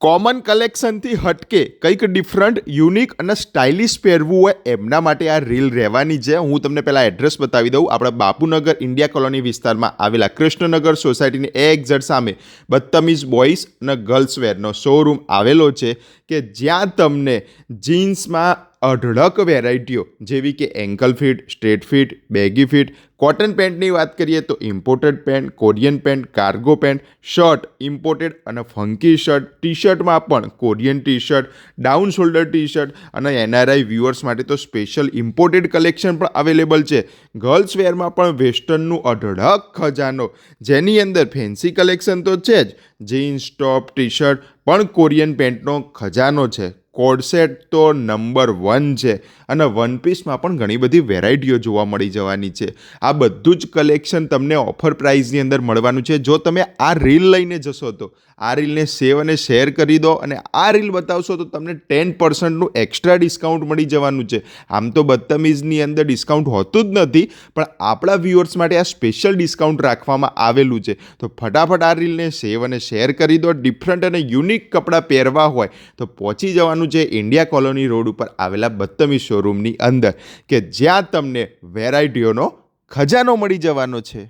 Common કલેક્શનથી હટકે કંઈક different unique અને stylish પહેરવું હોય એમના માટે આ રીલ રહેવાની છે. હું તમને પહેલાં એડ્રેસ બતાવી દઉં. આપણા બાપુનગર ઇન્ડિયા કોલોની વિસ્તારમાં આવેલા કૃષ્ણનગર સોસાયટીની એક્ઝેક્ટ સામે બદતમીઝ બોયઝ અને ગર્લ્સ વેરનો શોરૂમ આવેલો છે કે જ્યાં તમને જીન્સમાં અઢળક વેરાયટીઓ જેવી કે ankle fit, straight fit, baggy fit, cotton પેન્ટની વાત કરીએ તો imported pant, Korean pant, cargo pant, shirt imported અને ફંકી શર્ટ, ટી શર્ટમાં પણ Korean T shirt, down shoulder T shirt અને એનઆરઆઈ વ્યુઅર્સ માટે તો સ્પેશિયલ ઇમ્પોર્ટેડ કલેક્શન પણ અવેલેબલ છે. ગર્લ્સ વેરમાં પણ વેસ્ટર્નનું અઢળક ખજાનો, જેની અંદર ફેન્સી કલેક્શન તો છે જ, જીન્સ, ટોપ, ટી શર્ટ પણ કોરિયન પેન્ટનો ખજાનો છે. કોડસેટ તો નંબર 1 છે અને વન પીસમાં પણ ઘણી બધી વેરાયટીઓ જોવા મળી જવાની છે. આ બધું જ કલેક્શન તમને ઓફર પ્રાઇસની અંદર મળવાનું છે. જો તમે આ રીલ લઈને જશો તો આ રીલને સેવ અને શેર કરી દો અને આ રીલ બતાવશો તો તમને 10%નું એક્સ્ટ્રા ડિસ્કાઉન્ટ મળી જવાનું છે. આમ તો બદતમીઝની અંદર ડિસ્કાઉન્ટ હોતું જ નથી, પણ આપણા વ્યુઅર્સ માટે આ સ્પેશિયલ ડિસ્કાઉન્ટ રાખવામાં આવેલું છે. તો ફટાફટ આ રીલને સેવ અને શેર કરી દો. ડિફરન્ટ અને યુનિક કપડાં પહેરવા હોય તો પહોંચી જવાનું છે ઇન્ડિયા કોલોની રોડ ઉપર આવેલા બદતમીઝ શોરૂમની અંદર કે જ્યાં તમને વેરાયટીઓનો ખજાનો મળી જવાનો છે.